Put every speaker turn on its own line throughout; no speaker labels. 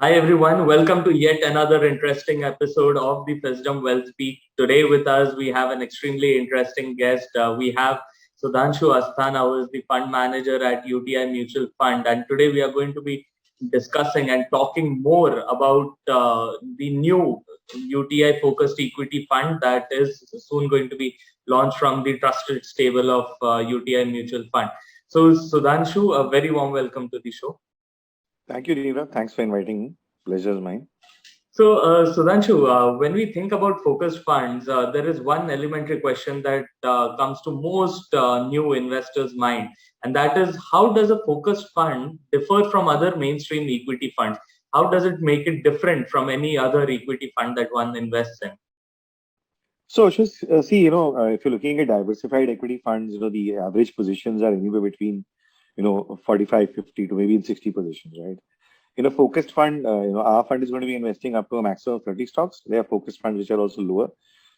Hi everyone, welcome to yet another interesting episode of the Wisdom Wealth Speak. Today with us we have an extremely interesting guest. We have Sudhanshu Asthana, who is the fund manager at UTI Mutual Fund, and today we are going to be discussing and talking more about the new UTI focused equity fund that is soon going to be launched from the trusted stable of UTI Mutual Fund. So Sudhanshu, a very warm welcome to the show.
Thank you, Neerav. Thanks for inviting me. Pleasure is mine.
So, Sudhanshu, when we think about focused funds, there is one elementary question that comes to most new investors' mind, and that is how does a focused fund differ from other mainstream equity funds? How does it make it different from any other equity fund that one invests in?
So, just see, if you're looking at diversified equity funds, the average positions are anywhere between, 45, 50 to maybe in 60 positions, right? In a focused fund, our fund is going to be investing up to a maximum of 30 stocks. There are focused funds which are also lower.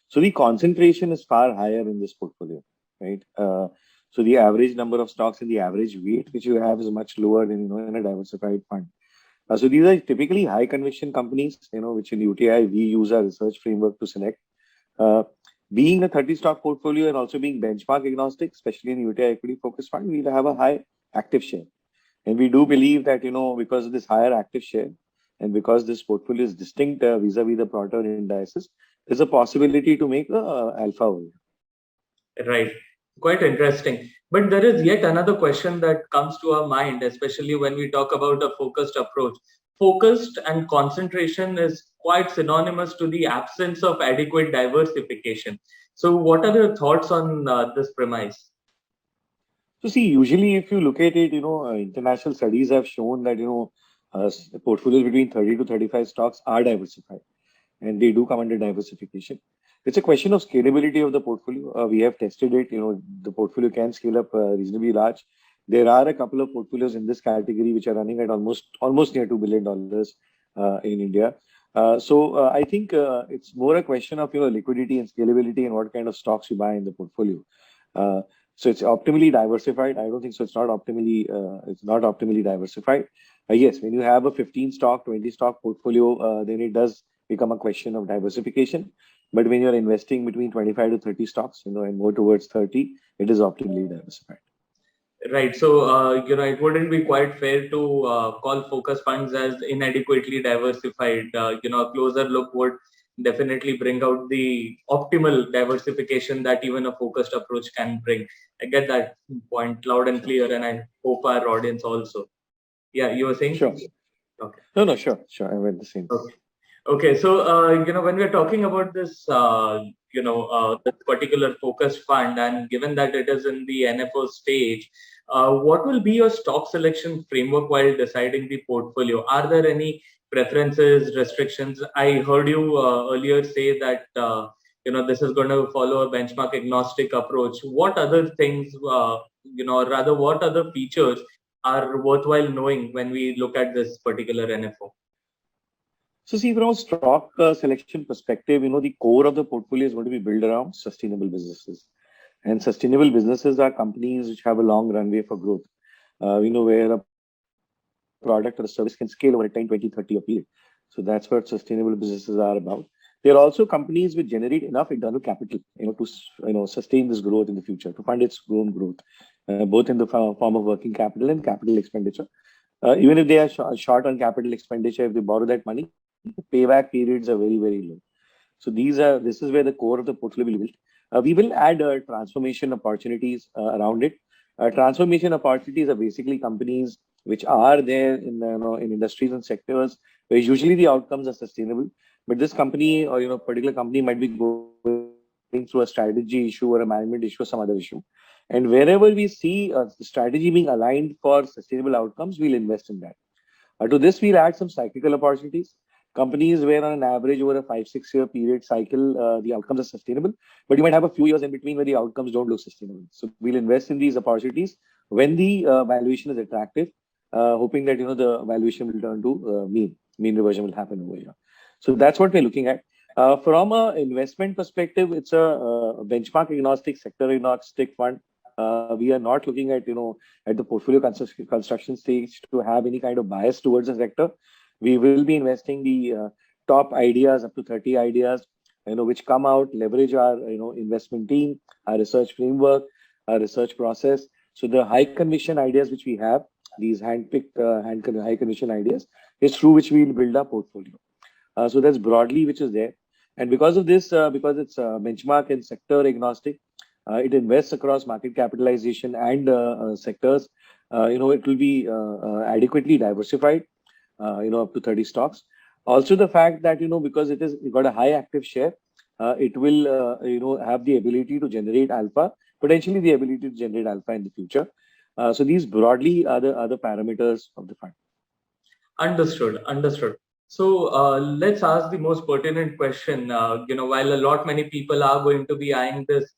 So the concentration is far higher in this portfolio, right? So the average number of stocks and the average weight which you have is much lower than, in a diversified fund. So these are typically high conviction companies, which in UTI we use our research framework to select. Uh, Being a 30 stock portfolio and also being benchmark agnostic, especially in UTI equity focused fund, we'll have a high active share. And we do believe that, because of this higher active share and because this portfolio is distinct vis-a-vis the broader indices, there's a possibility to make alpha over.
Right. Quite interesting. But there is yet another question that comes to our mind, especially when we talk about a focused approach. Focused and concentration is quite synonymous to the absence of adequate diversification. So, what are your thoughts on this premise?
So see, usually if you look at it, international studies have shown that, portfolios between 30 to 35 stocks are diversified and they do come under diversification. It's a question of scalability of the portfolio. We have tested it. The portfolio can scale up reasonably large. There are a couple of portfolios in this category which are running at almost near $2 billion in India. So I think it's more a question of liquidity and scalability and what kind of stocks you buy in the portfolio. Uh, so it's optimally diversified. I don't think so. It's not optimally diversified. Yes, when you have a 15 stock, 20 stock portfolio, then it does become a question of diversification. But when you're investing between 25 to 30 stocks, and more towards 30, it is optimally diversified.
Right. So, it wouldn't be quite fair to call focus funds as inadequately diversified. A closer look would definitely bring out the optimal diversification that even a focused approach can bring. I get that point loud and clear, and I hope our audience also. Yeah, you were saying?
Sure.
Okay.
No, sure. I read the same.
Okay. Okay, so when we're talking about this, this particular focused fund, and given that it is in the NFO stage, what will be your stock selection framework while deciding the portfolio? Are there any preferences, restrictions? I heard you earlier say that this is going to follow a benchmark agnostic approach. What other things, rather, what other features are worthwhile knowing when we look at this particular NFO?
So see, from a stock selection perspective, the core of the portfolio is going to be built around sustainable businesses. And sustainable businesses are companies which have a long runway for growth. Where a product or a service can scale over a 10, 20, 30 year period. So that's what sustainable businesses are about. They're also companies which generate enough internal capital, to sustain this growth in the future, to fund its own growth, both in the form of working capital and capital expenditure. Even if they are short on capital expenditure, if they borrow that money, the payback periods are very, very low. So this is where the core of the portfolio will be built. We will add transformation opportunities around it. Transformation opportunities are basically companies which are there in industries and sectors where usually the outcomes are sustainable. But this company or particular company might be going through a strategy issue or a management issue or some other issue. And wherever we see the strategy being aligned for sustainable outcomes, we'll invest in that. To this, we'll add some cyclical opportunities. Companies where on an average over a 5-6 year period cycle, the outcomes are sustainable, but you might have a few years in between where the outcomes don't look sustainable. So we'll invest in these opportunities when the valuation is attractive, hoping that the valuation will turn to mean reversion will happen over here. So that's what we're looking at. From a investment perspective, it's a benchmark agnostic, sector agnostic fund. We are not looking at the portfolio construction stage to have any kind of bias towards a sector. We will be investing the top ideas, up to 30 ideas, which come out, leverage our, investment team, our research framework, our research process. So the high conviction ideas which we have, these hand-picked, high conviction ideas, is through which we will build our portfolio. So that's broadly which is there. And because of this, because it's benchmark and sector agnostic, it invests across market capitalization and sectors. It will be adequately diversified, up to 30 stocks. Also, the fact that, because it is got a high active share, it will, have the ability to generate alpha, potentially the ability to generate alpha in the future. So these broadly are the parameters of the fund.
Understood. Understood. So let's ask the most pertinent question. While many people are going to be eyeing this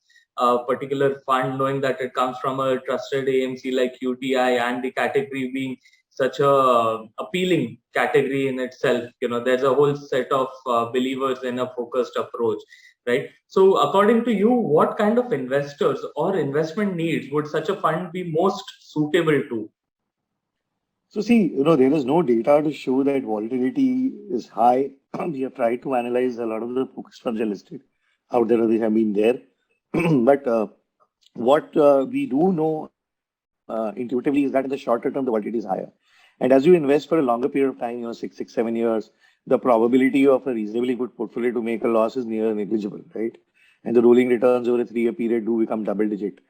particular fund, knowing that it comes from a trusted AMC like UTI and the category being such a appealing category in itself, there's a whole set of believers in a focused approach, right? So according to you, what kind of investors or investment needs would such a fund be most suitable to?
So see, there is no data to show that volatility is high. We have tried to analyze a lot of the focus funds are listed out there. They have been there, but what we do know intuitively is that in the shorter term, the volatility is higher. And as you invest for a longer period of time, 7 years, the probability of a reasonably good portfolio to make a loss is near negligible, right? And the rolling returns over a 3-year period do become double digit.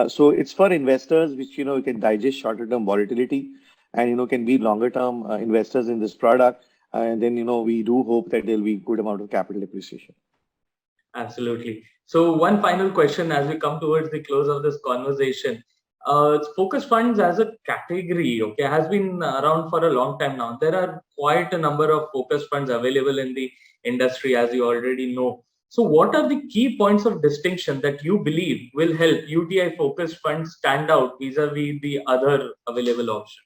So it's for investors which, can digest shorter term volatility and, can be longer term investors in this product. And then, we do hope that there'll be good amount of capital appreciation.
Absolutely. So one final question as we come towards the close of this conversation. Focus funds as a category, has been around for a long time now. There are quite a number of focus funds available in the industry, as you already know. So what are the key points of distinction that you believe will help UTI focus funds stand out vis-a-vis the other available options?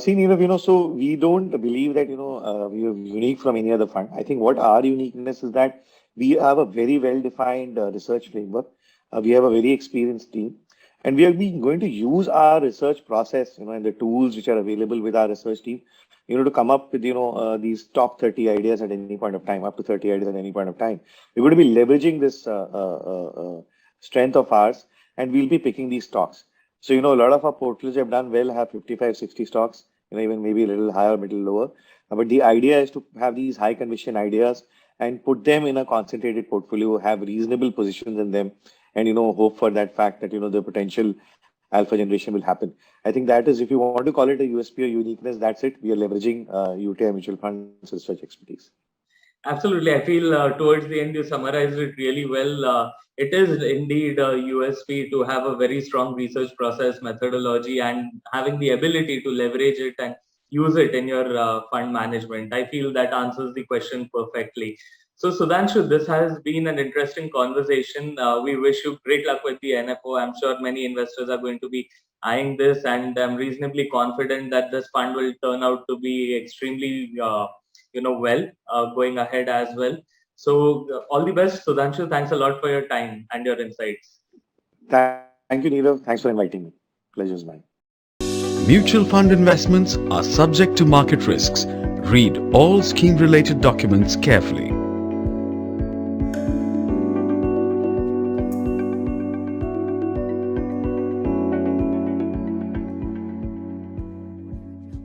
See, Nirav, so we don't believe that, we are unique from any other fund. I think what our uniqueness is that we have a very well-defined research framework. We have a very experienced team. And we are going to use our research process, and the tools which are available with our research team, to come up with, these top 30 ideas at any point of time, up to 30 ideas at any point of time. We're going to be leveraging this strength of ours, and we'll be picking these stocks. So, a lot of our portfolios have done well, have 55, 60 stocks, even maybe a little higher, middle lower. But the idea is to have these high conviction ideas and put them in a concentrated portfolio, have reasonable positions in them, and, hope for that fact that, the potential alpha generation will happen. I think that is, if you want to call it a USP or uniqueness, that's it. We are leveraging UTI Mutual Fund's research expertise.
Absolutely. I feel towards the end, you summarized it really well. It is indeed a USP to have a very strong research process methodology and having the ability to leverage it and use it in your fund management. I feel that answers the question perfectly. So Sudhanshu, this has been an interesting conversation. We wish you great luck with the NFO. I'm sure many investors are going to be eyeing this, and I'm reasonably confident that this fund will turn out to be extremely going ahead as well. So all the best, Sudhanshu. Thanks a lot for your time and your insights.
Thank you, Nirav. Thanks for inviting me. Pleasure's mine.
Mutual fund investments are subject to market risks. Read all scheme-related documents carefully.